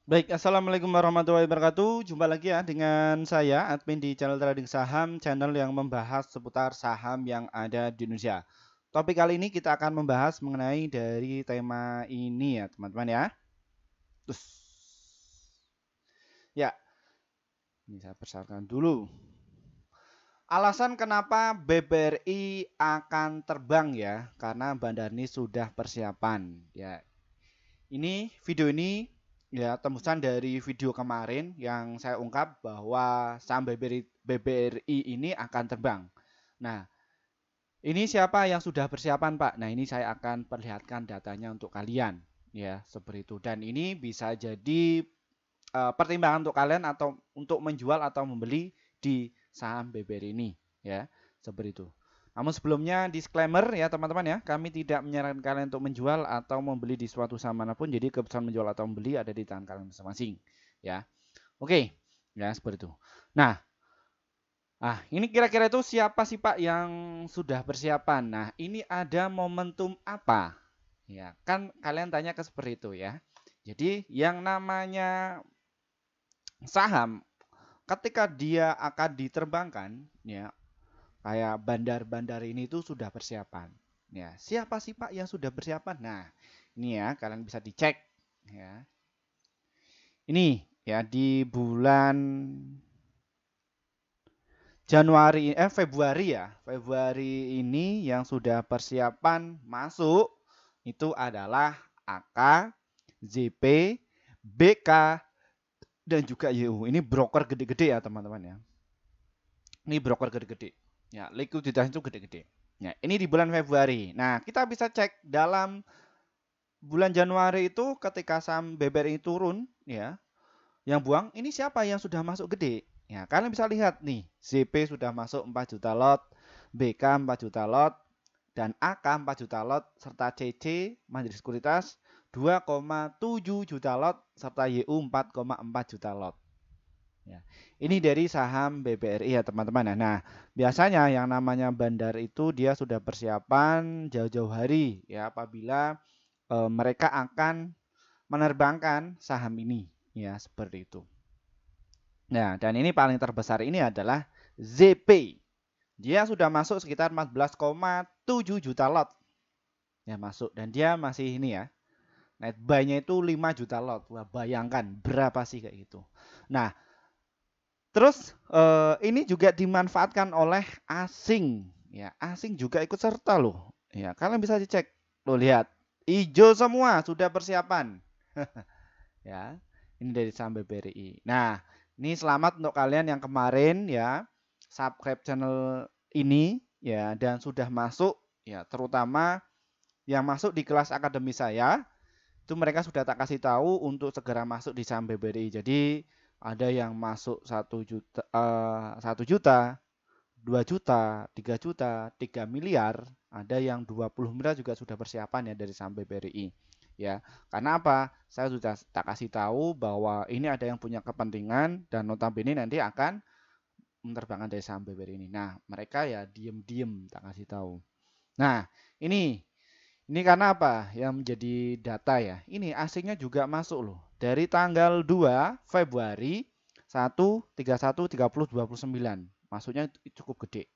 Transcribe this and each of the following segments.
Baik, assalamualaikum warahmatullahi wabarakatuh. Jumpa lagi ya dengan saya, admin di channel Trading Saham, channel yang membahas seputar saham yang ada di Indonesia. Topik kali ini kita akan membahas mengenai dari tema ini ya, teman-teman ya. Terus, ya, ini saya persyaratkan dulu. Alasan kenapa BBRI akan terbang ya, karena Bandar ini sudah persiapan. Ya, video ini ya tembusan dari video kemarin yang saya ungkap bahwa saham BBRI ini akan terbang. Nah, ini siapa yang sudah persiapan, Pak? Nah, ini saya akan perlihatkan datanya untuk kalian ya, seperti itu. Dan ini bisa jadi pertimbangan untuk kalian atau untuk menjual atau membeli di saham BBRI ini ya, seperti itu. Namun sebelumnya disclaimer ya teman-teman ya, kami tidak menyarankan kalian untuk menjual atau membeli di suatu saham manapun. Jadi keputusan menjual atau membeli ada di tangan kalian masing-masing ya. Oke, ya seperti itu. Nah, ini kira-kira itu siapa sih Pak yang sudah persiapan? Nah, ini ada momentum apa? Ya, kan kalian tanya ke seperti itu ya. Jadi yang namanya saham ketika dia akan diterbangkan ya, kayak bandar-bandar ini tuh sudah persiapan. Ya, siapa sih Pak yang sudah persiapan? Nah, ini ya kalian bisa dicek ya. Ini ya di bulan Februari ya. Februari ini yang sudah persiapan masuk itu adalah AK, ZP, BK dan juga YU. Ini broker gede-gede ya, teman-teman ya. Ini broker gede-gede. Ya, likuiditas itu gede-gede. Ya, ini di bulan Februari. Nah, kita bisa cek dalam bulan Januari itu ketika saham BBRI turun, ya, yang buang ini siapa yang sudah masuk gede? Ya, kalian bisa lihat nih, ZP sudah masuk 4 juta lot, BK 4 juta lot, dan AK 4 juta lot, serta CC Mandiri Sekuritas 2,7 juta lot, serta YU 4,4 juta lot. Ya. Ini dari saham BBRI ya teman-teman. Nah, biasanya yang namanya bandar itu dia sudah persiapan jauh-jauh hari ya apabila mereka akan menerbangkan saham ini ya seperti itu. Nah, dan ini paling terbesar ini adalah ZP. Dia sudah masuk sekitar 14,7 juta lot. Ya masuk dan dia masih ini ya. Net buy-nya itu 5 juta lot. Wah, bayangkan berapa sih kayak gitu. Nah, terus ini juga dimanfaatkan oleh asing. Ya, asing juga ikut serta loh. Ya, kalian bisa dicek. Loh lihat, hijau semua sudah persiapan. Ya, ini dari saham BBRI. Nah, ini selamat untuk kalian yang kemarin ya subscribe channel ini ya dan sudah masuk ya terutama yang masuk di kelas akademi saya itu mereka sudah tak kasih tahu untuk segera masuk di saham BBRI. Jadi ada yang masuk 1 juta, 1 juta, 2 juta, 3 juta, 3 miliar, ada yang 20 miliar juga sudah persiapan ya dari saham BBRI. Ya, karena apa? Saya sudah tak kasih tahu bahwa ini ada yang punya kepentingan dan notabene nanti akan menerbangkan dari saham BBRI ini. Nah, mereka ya diem-diem tak kasih tahu. Nah, ini karena apa? Yang menjadi data ya. Ini asingnya juga masuk loh. Dari tanggal 2 Februari 1, 31, 30, 29. Masuknya cukup gede.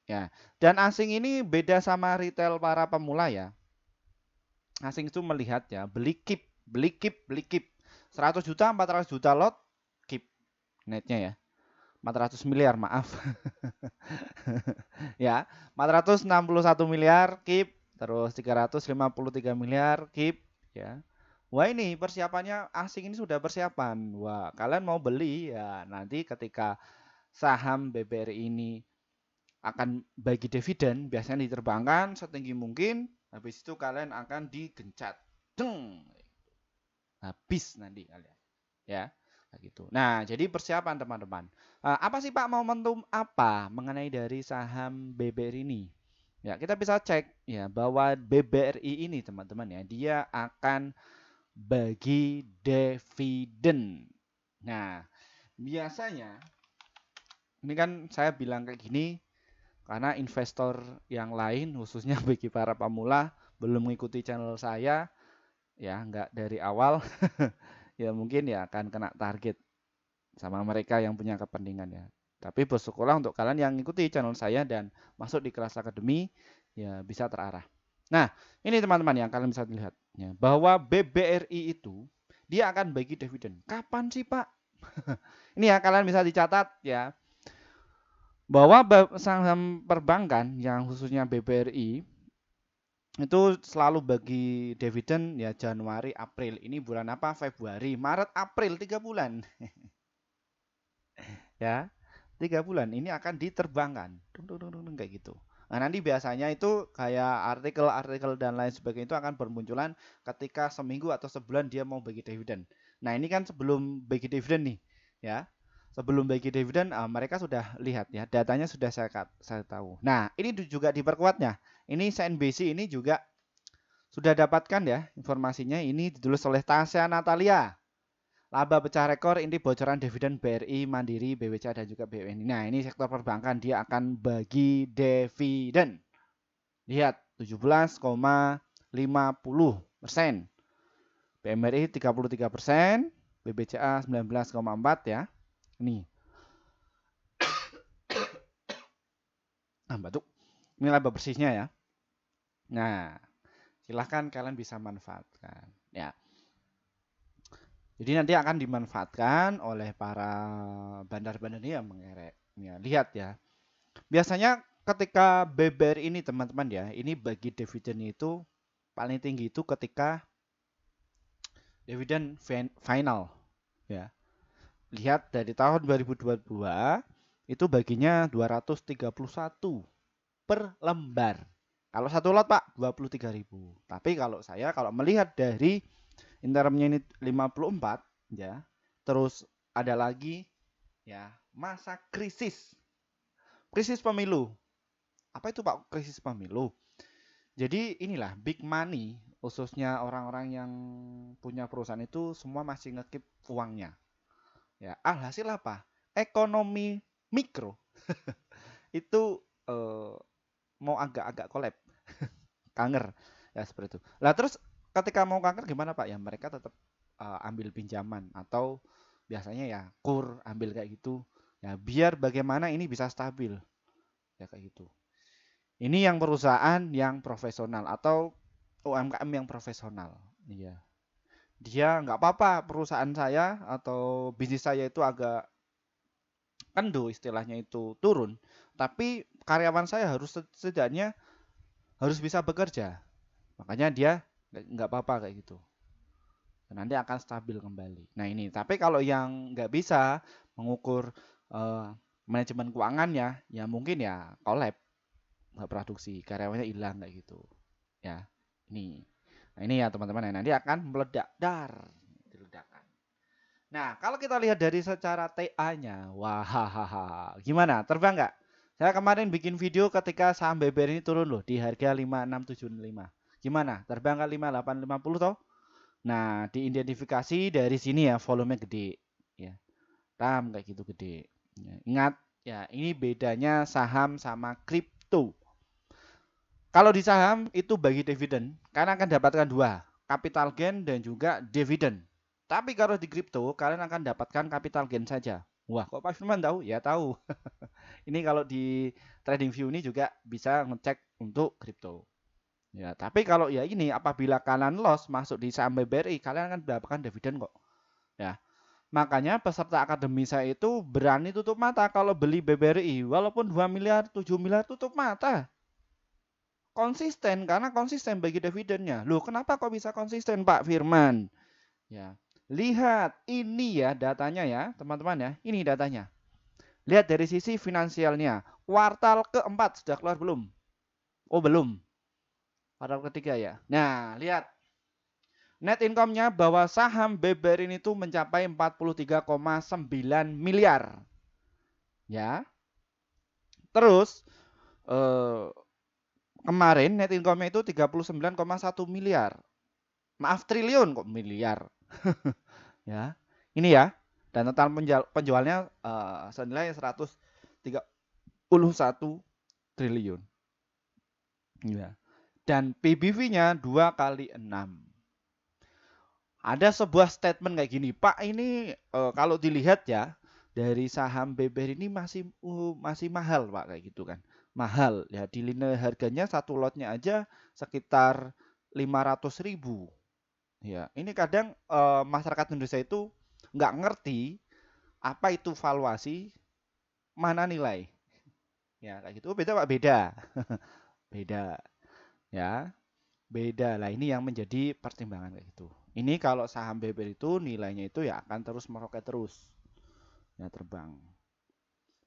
Ya. Dan asing ini beda sama retail para pemula ya. Asing itu melihat ya, beli keep. 100 juta, 400 juta lot keep netnya ya. 400 miliar, maaf. Ya, 461 miliar keep, terus 353 miliar keep ya. Wah, ini persiapannya asing ini sudah persiapan. Wah, kalian mau beli ya nanti ketika saham BBRI ini akan bagi dividen biasanya diterbangkan setinggi mungkin, habis itu kalian akan digencat. Deng, habis nanti kalian. Ya, kayak gitu. Nah, jadi persiapan teman-teman. Apa sih Pak momentum apa mengenai dari saham BBRI ini? Ya, kita bisa cek ya bahwa BBRI ini teman-teman ya, dia akan bagi dividen. Nah, biasanya ini kan saya bilang kayak gini karena investor yang lain khususnya bagi para pemula belum mengikuti channel saya ya nggak dari awal ya mungkin ya akan kena target sama mereka yang punya kepentingan ya. Tapi bersyukurlah untuk kalian yang ikuti channel saya dan masuk di kelas akademi ya bisa terarah. Nah, ini teman-teman yang kalian bisa lihat ya, bahwa BBRI itu dia akan bagi dividen. Kapan sih, Pak? Ini ya kalian bisa dicatat ya, bahwa saham perbankan yang khususnya BBRI itu selalu bagi dividen ya Januari, April. Ini bulan apa? Februari, Maret, April, 3 bulan. Ya, 3 bulan ini akan diterbangkan. Kayak gitu. Nah, nanti biasanya itu kayak artikel-artikel dan lain sebagainya itu akan bermunculan ketika seminggu atau sebulan dia mau bagi dividen. Nah, ini kan sebelum bagi dividen nih, ya. Sebelum bagi dividen, mereka sudah lihat ya, datanya sudah saya tahu. Nah, ini juga diperkuatnya. Ini CNBC ini juga sudah dapatkan ya informasinya. Ini ditulis oleh Tasya Natalia. Laba pecah rekor, inti bocoran dividen BRI, Mandiri, BWC dan juga BUMN. Nah, ini sektor perbankan dia akan bagi dividen. Lihat 17,50%. BMRI 33%, BBCA 19,4 ya. Ini. Batuk. Ini laba bersihnya ya. Nah, silahkan kalian bisa manfaatkan ya. Jadi nanti akan dimanfaatkan oleh para bandar-bandar ini yang mengerek. Ya, lihat ya. Biasanya ketika BBR ini teman-teman ya, ini bagi dividen itu paling tinggi itu ketika dividen final ya. Lihat dari tahun 2022 itu baginya 231 per lembar. Kalau satu lot Pak 23.000. Tapi kalau saya kalau melihat dari interimnya ini 54 ya. Terus ada lagi ya, masa krisis. Krisis pemilu. Apa itu Pak krisis pemilu? Jadi inilah big money, khususnya orang-orang yang punya perusahaan itu semua masih ngekip uangnya. Ya, alhasil apa? Ekonomi mikro itu mau agak-agak kolab, kanker ya seperti itu. Lah terus ketika mau kanker gimana Pak? Ya mereka tetap ambil pinjaman atau biasanya ya kur ambil kayak gitu. Ya biar bagaimana ini bisa stabil. Ya kayak gitu. Ini yang perusahaan yang profesional atau UMKM yang profesional. Iya. Dia nggak apa-apa perusahaan saya atau bisnis saya itu agak kendo istilahnya itu turun. Tapi karyawan saya harus setidaknya harus bisa bekerja. Makanya dia nggak apa-apa kayak gitu. Nanti akan stabil kembali. Nah ini, tapi kalau yang nggak bisa mengukur manajemen keuangannya, ya mungkin ya collab, nggak produksi, karyawannya hilang kayak gitu. Ya, ini. Nah ini ya teman-teman, nanti akan meledak dar, diledakkan. Nah kalau kita lihat dari secara TA-nya, wah, gimana? Terbang nggak? Saya kemarin bikin video ketika saham BBR ini turun loh di harga 5675. Gimana? Terbang ke 5850 toh? Nah, diidentifikasi dari sini ya volumenya gede ya. RAM kayak gitu gede. Ya, ingat ya, ini bedanya saham sama kripto. Kalau di saham itu bagi dividen, karena akan dapatkan dua, capital gain dan juga dividen. Tapi kalau di kripto, kalian akan dapatkan capital gain saja. Wah, kok Pak Firman tahu? Ya tahu. Ini kalau di TradingView ini juga bisa ngecek untuk kripto. Ya, tapi kalau ya ini apabila kalian loss masuk di saham BBRI, kalian akan mendapatkan dividen kok. Ya. Makanya peserta akademi saya itu berani tutup mata kalau beli BBRI walaupun 2 miliar, 7 miliar tutup mata. Konsisten karena konsisten bagi dividennya. Loh, kenapa kok bisa konsisten Pak Firman? Ya. Lihat ini ya datanya ya, teman-teman ya. Ini datanya. Lihat dari sisi finansialnya. Kuartal keempat sudah keluar belum? Oh, belum. Kuartal ketiga ya. Nah, lihat net income-nya bahwa saham BBR ini tuh mencapai 43,9 miliar. Ya. Terus kemarin net income-nya itu 39,1 miliar. Maaf triliun kok miliar. Ya. Ini ya. Dan total penjualnya senilai 131 triliun. Ya. Dan PBV-nya 2 kali 6. Ada sebuah statement kayak gini, Pak, ini kalau dilihat ya dari saham BBR ini masih mahal, Pak, kayak gitu kan. Mahal ya, di lini harganya satu lotnya aja sekitar 500.000. Ya, ini kadang masyarakat Indonesia itu nggak ngerti apa itu valuasi, mana nilai. Ya, kayak gitu. Oh, beda, Pak, beda. Beda. Ya, beda lah. Ini yang menjadi pertimbangan kayak gitu. Ini kalau saham BBR itu nilainya itu ya akan terus meroket terus. Ya, terbang.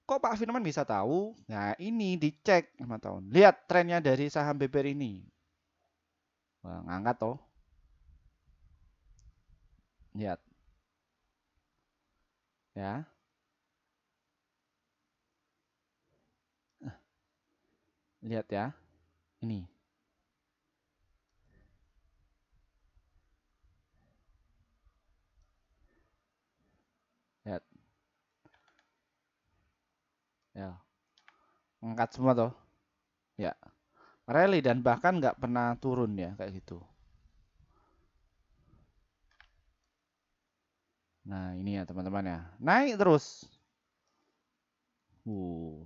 Kok Pak Firman bisa tahu? Nah, ini dicek 5 tahun. Lihat trennya dari saham BBR ini. Wah, ngangkat toh. Lihat ya. Lihat ya. Ini. Lihat ya. Ngangkat semua toh. Ya. Rally dan bahkan nggak pernah turun ya kayak gitu. Nah, ini ya teman-teman ya. Naik terus. Uh.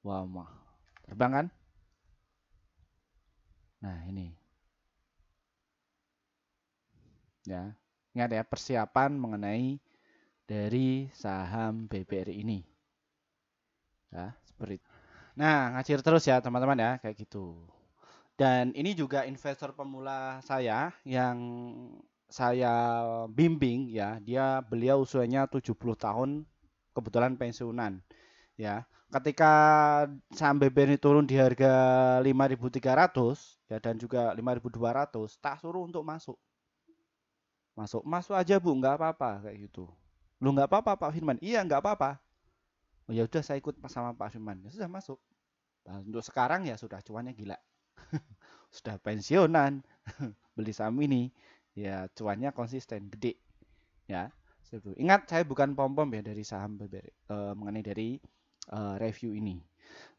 Wah, mah. Terbang kan? Nah, ini. Ya. Ingat ya, persiapan mengenai dari saham BBRI ini. Ya, seperti itu. Nah, ngacir terus ya teman-teman ya, kayak gitu. Dan ini juga investor pemula saya yang saya bimbing ya, beliau usianya 70 tahun, kebetulan pensiunan ya. Ketika saham BBRI turun di harga 5.300 ya dan juga 5.200, tak suruh untuk masuk. Masuk aja Bu, nggak apa-apa kayak gitu. Lu nggak apa-apa Pak Firman? Iya nggak apa-apa. Oh, ya udah saya ikut sama Pak Firman. Ya sudah masuk. Nah, untuk sekarang ya sudah cuannya gila. Sudah pensiunan, beli saham ini, ya cuannya konsisten, gede. Ya, ingat saya bukan pom-pom ya dari saham BBRI, mengenai dari review ini.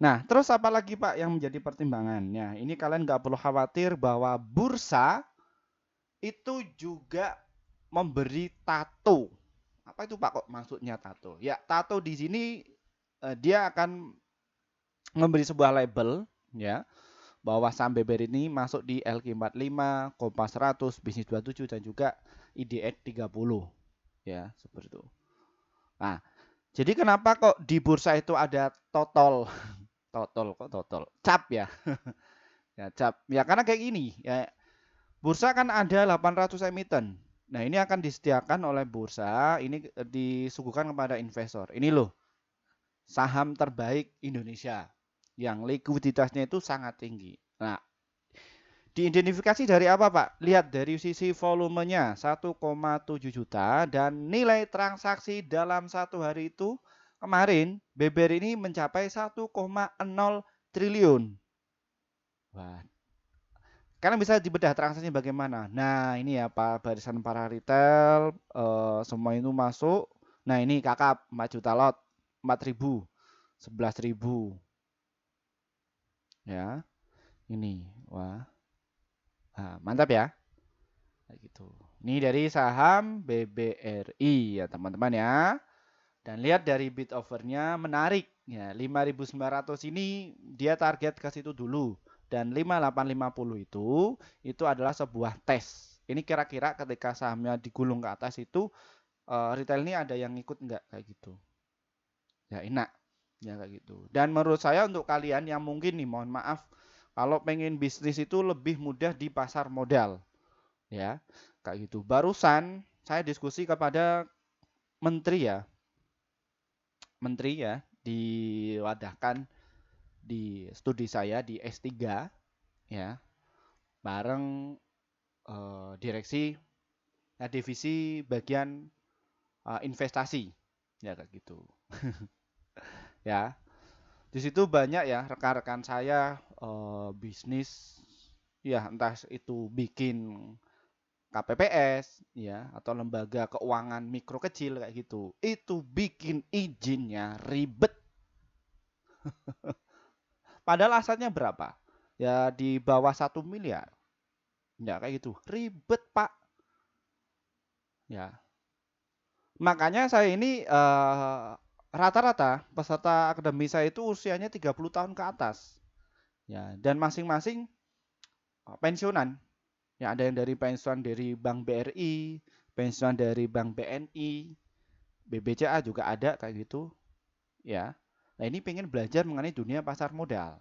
Nah, terus apa lagi Pak yang menjadi pertimbangannya? Ini kalian nggak perlu khawatir bahwa bursa itu juga memberi tato. Apa itu Pak kok maksudnya tato? Ya, tato di sini dia akan memberi sebuah label ya bahwa saham BBR ini masuk di LQ45, Kompas 100, Bisnis 27 dan juga IDX 30 ya, seperti itu. Nah, jadi kenapa kok di bursa itu ada total total cap ya? Ya, cap. Ya karena kayak gini, ya. Bursa kan ada 800 emiten. Nah, ini akan disediakan oleh bursa, ini disuguhkan kepada investor. Ini loh, saham terbaik Indonesia yang likuiditasnya itu sangat tinggi. Nah, diidentifikasi dari apa Pak? Lihat dari sisi volumenya 1,7 juta dan nilai transaksi dalam satu hari itu kemarin BBR ini mencapai 1,0 triliun. Wah, karena bisa dibedah transaksinya bagaimana. Nah, ini ya Pak, barisan para retail semua itu masuk. Nah, ini kakap 4 juta lot, 4.000, 11.000 ya. Ini, wah, nah, mantap ya. Kayak gitu. Ini dari saham BBRI ya teman-teman ya. Dan lihat dari bid overnya menarik ya. 5.900 ini dia target ke situ dulu. Dan 5.850 itu adalah sebuah tes. Ini kira-kira ketika sahamnya digulung ke atas itu retail ini ada yang ikut enggak kayak gitu. Ya enak ya kayak gitu. Dan menurut saya untuk kalian yang mungkin nih mohon maaf kalau pengen bisnis itu lebih mudah di pasar modal ya kayak gitu. Barusan saya diskusi kepada menteri ya, diwadahkan di studi saya di S3 ya, bareng direksi divisi bagian investasi ya kayak gitu. Ya, di situ banyak ya rekan-rekan saya bisnis ya entah itu bikin KPPS ya atau lembaga keuangan mikro kecil kayak gitu. Itu bikin izinnya ribet. Padahal asetnya berapa? Ya di bawah 1 miliar. Ya kayak gitu. Ribet, Pak. Ya. Makanya saya ini rata-rata peserta akademi saya itu usianya 30 tahun ke atas. Ya, dan masing-masing pensiunan. Ya, ada yang dari pensiunan dari Bank BRI, pensiunan dari Bank BNI, BBCA juga ada kayak gitu. Ya. Nah, ini pengen belajar mengenai dunia pasar modal.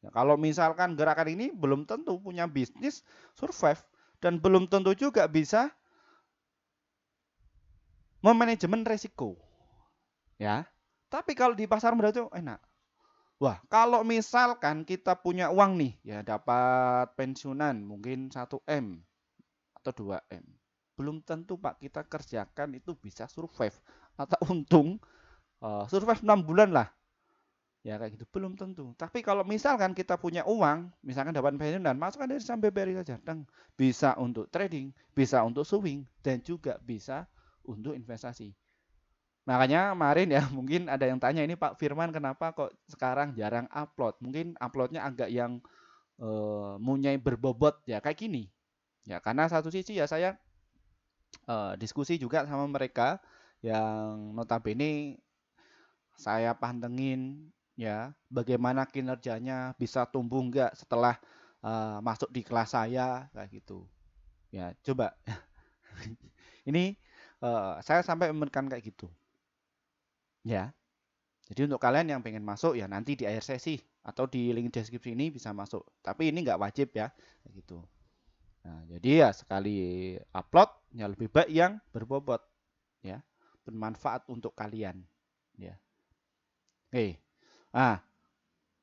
Ya, kalau misalkan gerakan ini belum tentu punya bisnis survive dan belum tentu juga bisa memanajemen resiko. Ya. Tapi kalau di pasar modal itu enak. Wah, kalau misalkan kita punya uang nih, ya dapat pensiunan mungkin 1 M atau 2 M. Belum tentu Pak kita kerjakan itu bisa survive atau untung survive 6 bulan lah. Ya kayak gitu belum tentu. Tapi kalau misalkan kita punya uang, misalkan dapat pensiunan, masukkan dari saham BBRI saja. Dan bisa untuk trading, bisa untuk swing dan juga bisa untuk investasi. Makanya kemarin ya mungkin ada yang tanya ini Pak Firman kenapa kok sekarang jarang upload? Mungkin uploadnya agak yang munyai berbobot ya kayak gini. Ya karena satu sisi ya saya diskusi juga sama mereka yang notabene saya pantengin ya bagaimana kinerjanya bisa tumbuh enggak setelah masuk di kelas saya kayak gitu. Ya coba ini saya sampai memberikan kayak gitu. Ya. Jadi untuk kalian yang pengen masuk ya nanti di akhir sesi atau di link deskripsi ini bisa masuk. Tapi ini nggak wajib ya, kayak gitu. Nah, jadi ya sekali upload ya lebih baik yang berbobot ya, bermanfaat untuk kalian ya. Oke. Nah,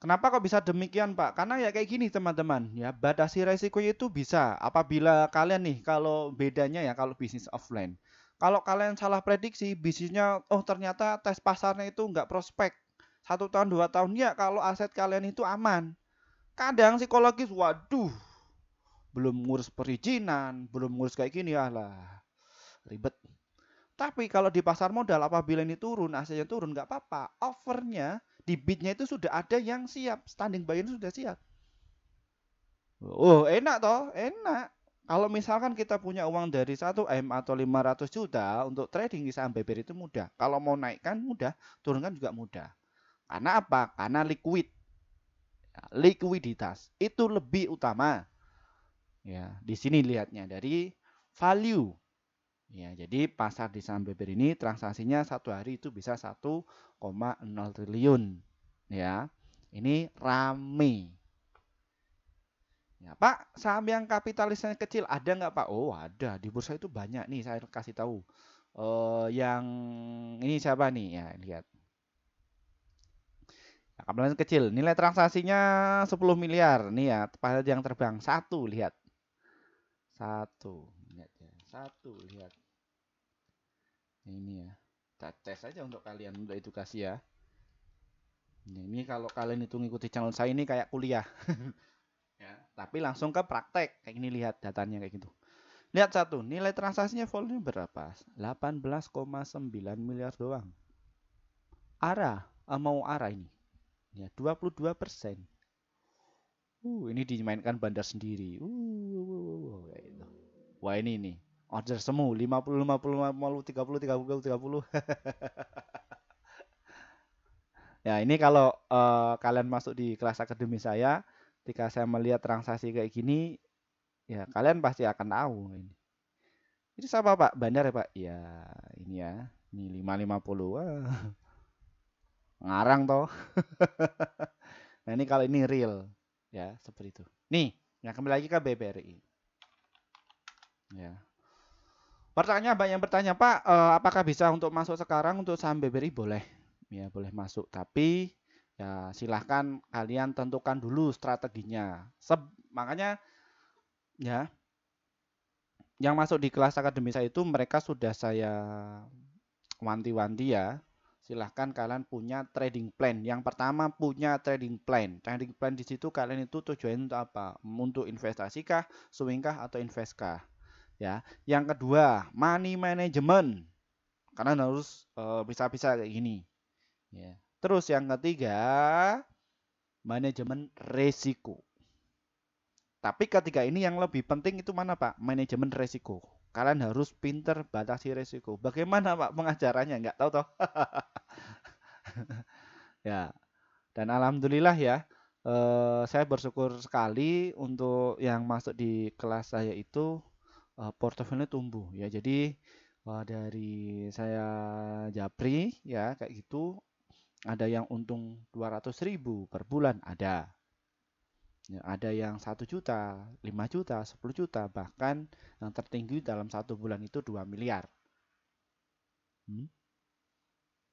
kenapa kok bisa demikian, Pak? Karena ya kayak gini teman-teman, ya batasi resikonya itu bisa apabila kalian nih kalau bedanya ya kalau bisnis offline. Kalau kalian salah prediksi bisnisnya, oh ternyata tes pasarnya itu nggak prospek. 1 tahun 2 tahun ya kalau aset kalian itu aman. Kadang psikologis, waduh, belum ngurus perizinan, belum ngurus kayak gini, lah ribet. Tapi kalau di pasar modal apabila ini turun, asetnya turun nggak apa-apa. Offernya di bidnya itu sudah ada yang siap, standing buy sudah siap. Oh, enak toh? Enak. Kalau misalkan kita punya uang dari 1 M atau 500 juta untuk trading di saham BBRI itu mudah. Kalau mau naikkan mudah, turunkan juga mudah. Karena apa? Karena liquid. Ya, likuiditas itu lebih utama. Ya, di sini lihatnya dari value. Ya, jadi pasar di saham BBRI ini transaksinya satu hari itu bisa 1,0 triliun. Ya, ini rame. Ya, Pak, saham yang kapitalisasinya kecil ada nggak Pak? Oh, ada. Di bursa itu banyak nih, saya kasih tahu. Yang ini siapa nih? Ya, lihat. Nah, kapitalisasi kecil, nilai transaksinya 10 miliar. Nih ya, pada yang terbang satu, lihat. Satu, lihat ya. Satu, lihat. Ini ya. Kita tes aja untuk kalian untuk edukasi ya. Ini kalau kalian itu ngikuti channel saya ini kayak kuliah. Ya, tapi langsung ke praktek. Kayak ini lihat datanya kayak gitu. Lihat satu, nilai transaksinya volume berapa? 18,9 miliar doang. Mau arah ini. Ya, 22%. Ini dimainkan bandar sendiri. Kayak gitu. Wah, ini nih. Order semu 50 50 50 30 30 30. Ya, ini kalau kalian masuk di kelas akademi saya, ketika saya melihat transaksi kayak gini, ya kalian pasti akan tahu ini. Itu siapa Pak? Bandar ya Pak? Ya, ini ya. Ini 550. Wah, ngarang toh. Nah, ini kalau ini real ya, seperti itu. Nih, yang kembali lagi ke BBRI. Ya. Pertanyaan banyak yang bertanya, Pak, apakah bisa untuk masuk sekarang untuk saham BBRI? Boleh. Ya, boleh masuk. Tapi ya silahkan kalian tentukan dulu strateginya. Makanya ya, yang masuk di kelas akademi saya itu mereka sudah saya wanti-wanti ya. Silahkan kalian punya trading plan. Yang pertama punya trading plan. Trading plan di situ kalian itu tujuannya untuk apa? Untuk investasi kah, swing kah, atau invest kah? Ya. Yang kedua, money management. Karena harus bisa-bisa kayak gini. Ya. Terus yang ketiga, manajemen resiko. Tapi ketiga ini yang lebih penting itu mana Pak? Manajemen resiko. Kalian harus pinter batasi resiko. Bagaimana Pak pengajarannya? Nggak tahu toh. Ya, dan alhamdulillah ya, saya bersyukur sekali untuk yang masuk di kelas saya itu portofolionya tumbuh ya. Jadi dari saya japri ya kayak gitu, ada yang untung 200.000 per bulan ada. Ya, ada yang 1 juta, 5 juta, 10 juta, bahkan yang tertinggi dalam 1 bulan itu 2 miliar. Hmm,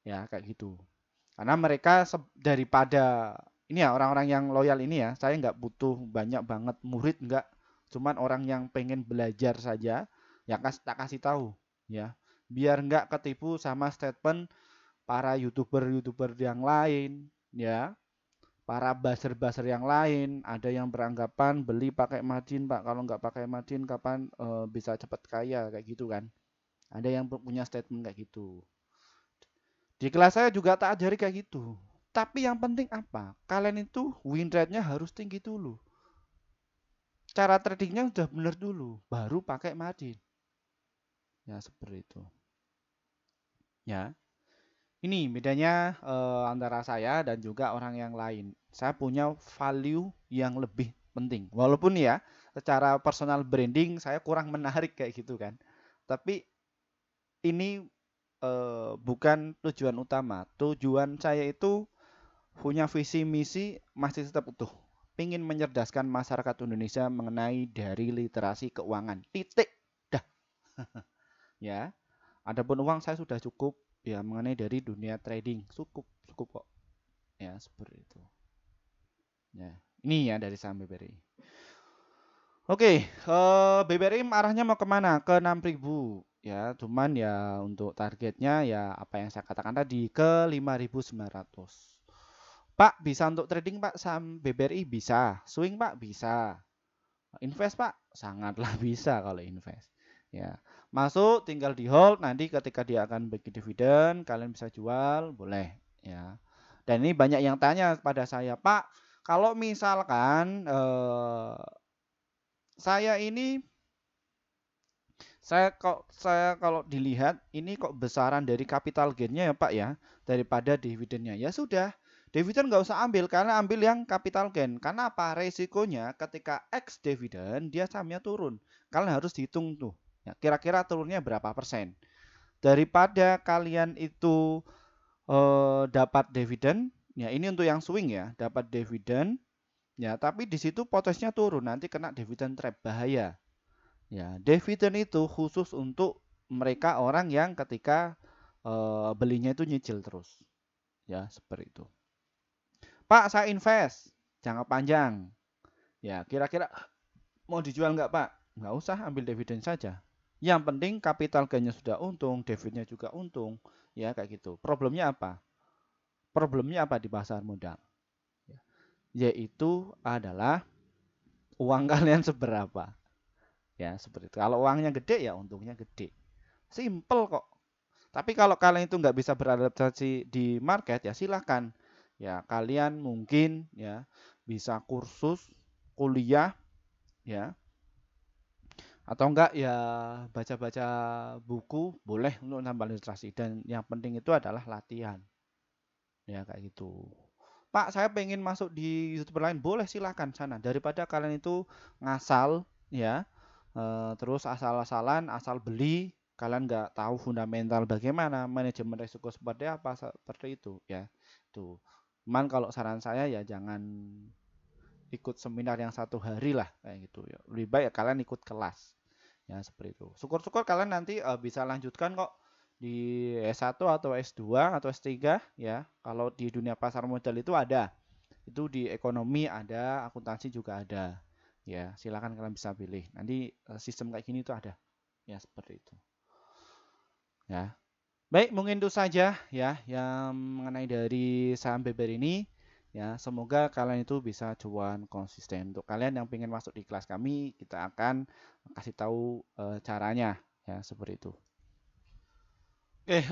ya kayak gitu. Karena mereka daripada ini ya orang-orang yang loyal ini ya, saya nggak butuh banyak banget murid nggak, cuman orang yang pengen belajar saja, ya tak kasih tahu ya, biar nggak ketipu sama statement para youtuber-youtuber yang lain ya, para buzzer-buzzer yang lain, ada yang beranggapan beli pakai margin Pak, kalau nggak pakai margin kapan bisa cepat kaya kayak gitu kan, ada yang punya statement kayak gitu. Di kelas saya juga tak ajari kayak gitu. Tapi yang penting apa? Kalian itu win rate-nya harus tinggi dulu. Cara tradingnya udah bener dulu, baru pakai margin. Ya seperti itu. Ya, ini bedanya antara saya dan juga orang yang lain. Saya punya value yang lebih penting. Walaupun ya, secara personal branding saya kurang menarik kayak gitu kan. Tapi ini bukan tujuan utama. Tujuan saya itu punya visi misi masih tetap utuh. Pingin mencerdaskan masyarakat Indonesia mengenai dari literasi keuangan. Titik. Dah. Ya. Adapun uang saya sudah cukup ya mengenai dari dunia trading. Cukup, cukup kok. Ya, seperti itu. Ya. Ini ya dari saham BBRI. Oke, BBRI arahnya mau kemana? Ke 6.000 ya, cuman ya untuk targetnya ya apa yang saya katakan tadi ke 5.900. Pak, bisa untuk trading Pak saham BBRI bisa, swing Pak bisa, invest Pak sangatlah bisa kalau invest. Ya, masuk tinggal di hold nanti ketika dia akan bagi dividen kalian bisa jual boleh ya. Dan ini banyak yang tanya pada saya Pak, kalau misalkan saya ini saya kalau dilihat ini kok besaran dari capital gainnya ya Pak ya daripada dividennya. Ya sudah, dividen nggak usah ambil karena ambil yang capital gain. Karena apa? Resikonya ketika ex dividen dia sahamnya turun. Kalian harus dihitung tuh. Ya, kira-kira turunnya berapa persen. Daripada kalian itu dapat dividen, ya ini untuk yang swing ya, dapat dividen, ya tapi di situ potensinya turun nanti kena dividen trap bahaya. Ya, dividen itu khusus untuk mereka orang yang ketika belinya itu nyicil terus. Ya, seperti itu. Pak, saya invest jangka panjang. Ya, kira-kira mau dijual nggak, Pak? Nggak usah, ambil dividen saja. Yang penting kapital gainnya sudah untung, dividennya juga untung. Ya, kayak gitu. Problemnya apa? Problemnya apa di pasar modal? Ya, yaitu adalah uang kalian seberapa. Ya, seperti itu. Kalau uangnya gede ya untungnya gede. Simple kok. Tapi kalau kalian itu nggak bisa beradaptasi di market ya silahkan. Ya kalian mungkin ya bisa kursus, kuliah ya. Atau enggak ya baca-baca buku boleh untuk nambah literasi. Dan yang penting itu adalah latihan. Ya kayak gitu. Pak saya pengen masuk di YouTuber lain boleh silahkan sana. Daripada kalian itu ngasal ya. Terus asal-asalan, asal beli, kalian nggak tahu fundamental bagaimana, manajemen risiko seperti apa, seperti itu ya. Tuh. Cuman kalau saran saya ya jangan ikut seminar yang 1 hari lah kayak gitu ya. Lebih baik ya kalian ikut kelas. Ya seperti itu. Syukur-syukur kalian nanti bisa lanjutkan kok di S1 atau S2 atau S3 ya. Kalau di dunia pasar modal itu ada. Itu di ekonomi ada, akuntansi juga ada. Ya, silakan kalian bisa pilih. Nanti sistem kayak gini itu ada. Ya, seperti itu. Ya. Baik, mungkin itu saja ya yang mengenai dari saham beber ini. Ya, semoga kalian itu bisa cuan konsisten. Untuk kalian yang ingin masuk di kelas kami, kita akan kasih tahu caranya ya, seperti itu. Oke,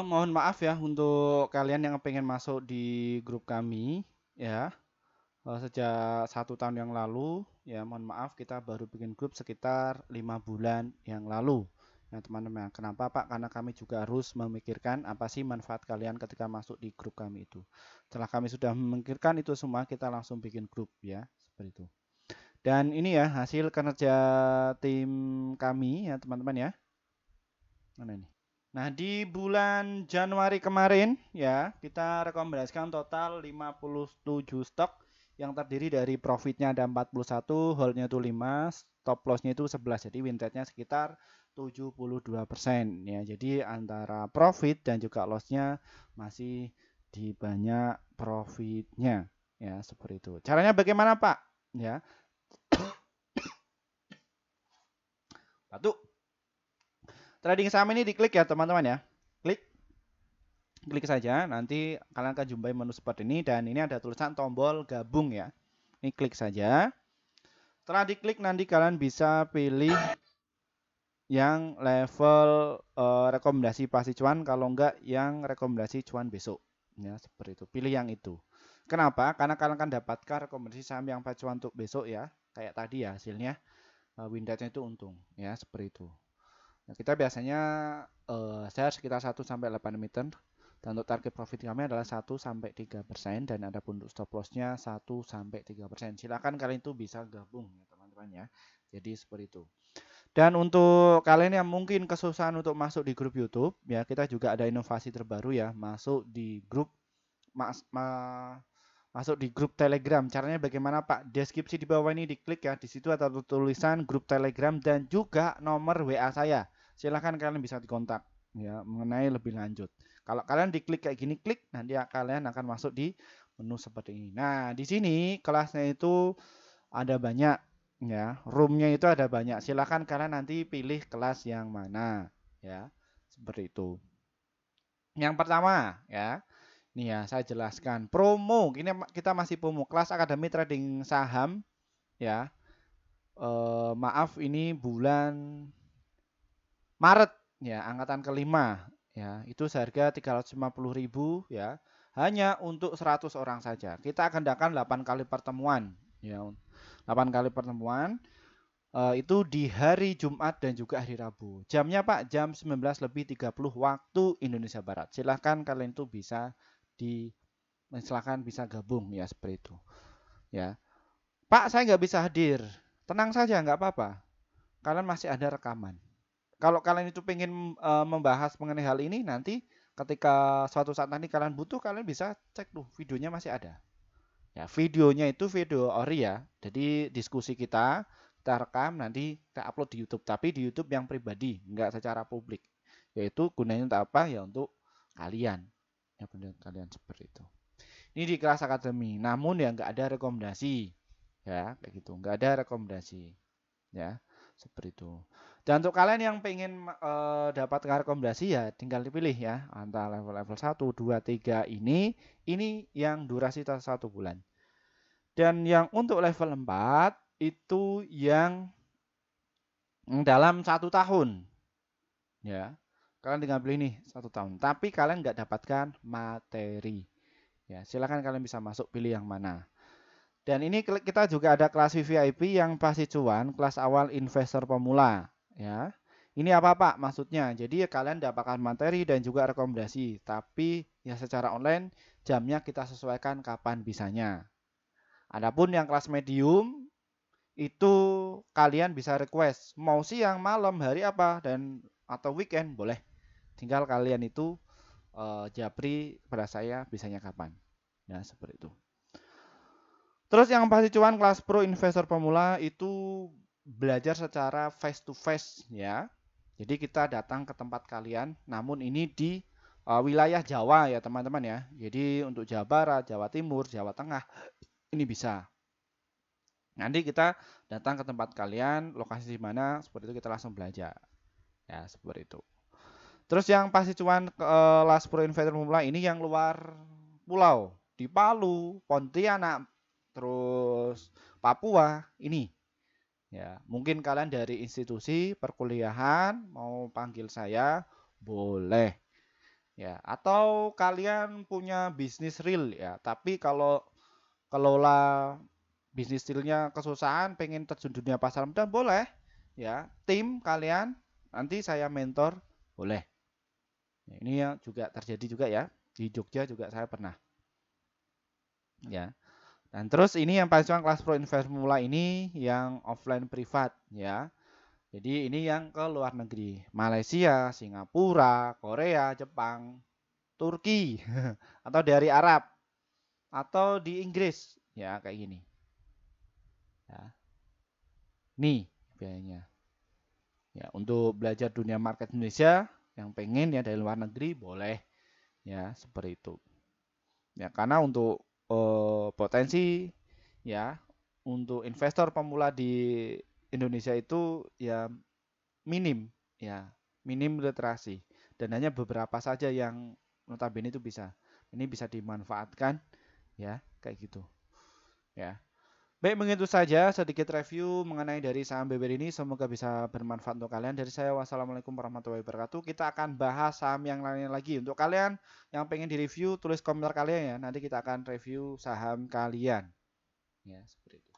mohon maaf ya untuk kalian yang pengen masuk di grup kami ya. Sejak 1 tahun yang lalu ya mohon maaf kita baru bikin grup sekitar 5 bulan yang lalu. Nah teman-teman, kenapa Pak? Karena kami juga harus memikirkan apa sih manfaat kalian ketika masuk di grup kami itu. Setelah kami sudah memikirkan itu semua, kita langsung bikin grup ya, seperti itu. Dan ini ya hasil kinerja tim kami ya teman-teman ya. Mana ini? Nah, di bulan Januari kemarin ya, kita rekomendasikan total 57 stok yang terdiri dari profitnya ada 41, holdnya itu 5, stop lossnya itu 11. Jadi win rate-nya sekitar 72% ya. Jadi antara profit dan juga lossnya masih di banyak profitnya ya, seperti itu. Caranya bagaimana, Pak? Ya. Satu, trading saham ini diklik ya, teman-teman ya. Klik saja, nanti kalian akan jumpai menu seperti ini dan ini ada tulisan tombol gabung ya. Ini klik saja. Setelah diklik nanti kalian bisa pilih yang level rekomendasi pasti cuan, kalau enggak yang rekomendasi cuan besok. Ya, seperti itu. Pilih yang itu. Kenapa? Karena kalian akan dapatkan rekomendasi saham yang pasti cuan untuk besok ya. Kayak tadi ya hasilnya win rate-nya itu untung ya, seperti itu. Nah, kita biasanya share sekitar 1 sampai 8 emiten. Dan untuk target profit kami adalah 1 sampai 3% dan ada pun untuk stop loss-nya 1 sampai 3%. Silakan kalian itu bisa gabung ya teman-teman ya. Jadi seperti itu. Dan untuk kalian yang mungkin kesusahan untuk masuk di grup YouTube ya, kita juga ada inovasi terbaru ya, masuk di grup masuk di grup Telegram. Caranya bagaimana Pak? Deskripsi di bawah ini diklik ya. Di situ ada tulisan grup Telegram dan juga nomor WA saya. Silahkan kalian bisa dikontak ya mengenai lebih lanjut. Kalau kalian diklik kayak gini, klik nanti kalian akan masuk di menu seperti ini. Nah, di sini kelasnya itu ada banyak ya. Roomnya itu ada banyak. Silahkan kalian nanti pilih kelas yang mana ya. Seperti itu. Yang pertama ya. Nih ya, saya jelaskan. Promo, ini kita masih promo kelas Akademi Trading Saham ya. Maaf ini bulan Maret ya, angkatan kelima ya. Itu seharga 350.000 ya. Hanya untuk 100 orang saja. Kita akan adakan 8 kali pertemuan ya. 8 kali pertemuan itu di hari Jumat dan juga hari Rabu. Jamnya Pak, jam 19.30 waktu Indonesia Barat. Silahkan kalian itu bisa silahkan bisa gabung ya seperti itu. Ya, Pak saya nggak bisa hadir. Tenang saja nggak apa-apa. Kalian masih ada rekaman. Kalau kalian itu pengen membahas mengenai hal ini nanti ketika suatu saat nanti kalian butuh kalian bisa cek tuh videonya masih ada. Ya, videonya itu video ori ya. Jadi diskusi kita rekam nanti kita upload di YouTube. Tapi di YouTube yang pribadi, nggak secara publik. Yaitu gunanya untuk apa? Ya untuk kalian. Ya benar kalian seperti itu. Ini di kelas akademi. Namun ya nggak ada rekomendasi. Ya kayak gitu. Nggak ada rekomendasi. Ya seperti itu. Dan untuk kalian yang pengen dapat rekomendasi ya tinggal dipilih ya antara level 1, 2, 3 ini yang durasi 1 bulan. Dan yang untuk level 4 itu yang dalam 1 tahun. Ya. Kalian tinggal pilih nih 1 tahun. Tapi kalian nggak dapatkan materi. Ya, silakan kalian bisa masuk pilih yang mana. Dan ini kita juga ada kelas VIP yang pasti cuan, kelas awal investor pemula. Ya. Ini apa Pak maksudnya? Jadi kalian dapatkan materi dan juga rekomendasi. Tapi ya secara online jamnya kita sesuaikan kapan bisanya. Adapun yang kelas medium itu kalian bisa request mau siang, malam, hari apa dan atau weekend boleh. Tinggal kalian itu japri pada saya bisanya kapan. Ya, seperti itu. Terus yang pasti cuan kelas pro investor pemula itu belajar secara face to face ya. Jadi kita datang ke tempat kalian, namun ini di wilayah Jawa ya teman-teman ya. Jadi untuk Jawa Barat, Jawa Timur, Jawa Tengah ini bisa. Nanti kita datang ke tempat kalian, lokasi di mana, seperti itu kita langsung belajar. Ya, seperti itu. Terus yang pasti cuan kelas pro investor pemula ini yang luar pulau, di Palu, Pontianak, terus Papua ini. Ya, mungkin kalian dari institusi perkuliahan mau panggil saya boleh. Ya, atau kalian punya bisnis real ya, tapi kalau kelola bisnis skillnya kesusahan, pengen terjun dunia pasar modal boleh, ya. Tim kalian nanti saya mentor, boleh. Ya, ini yang juga terjadi juga ya di Jogja juga saya pernah, ya. Dan terus ini yang paling suka kelas Pro Invest Pemula ini yang offline privat, ya. Jadi ini yang ke luar negeri, Malaysia, Singapura, Korea, Jepang, Turki, atau dari Arab, atau di Inggris, ya kayak gini. Ya. Nih biayanya. Ya, untuk belajar dunia market Indonesia yang pengen ya dari luar negeri boleh, ya seperti itu. Ya, karena untuk potensi ya untuk investor pemula di Indonesia itu ya minim, ya minim literasi, dan hanya beberapa saja yang notabene itu bisa. Ini bisa dimanfaatkan, ya kayak gitu, ya. Baik, begitu saja sedikit review mengenai dari saham BBR ini. Semoga bisa bermanfaat untuk kalian. Dari saya, wassalamualaikum warahmatullahi wabarakatuh. Kita akan bahas saham yang lainnya lagi. Untuk kalian yang pengen direview, tulis komentar kalian ya. Nanti kita akan review saham kalian. Ya, seperti itu.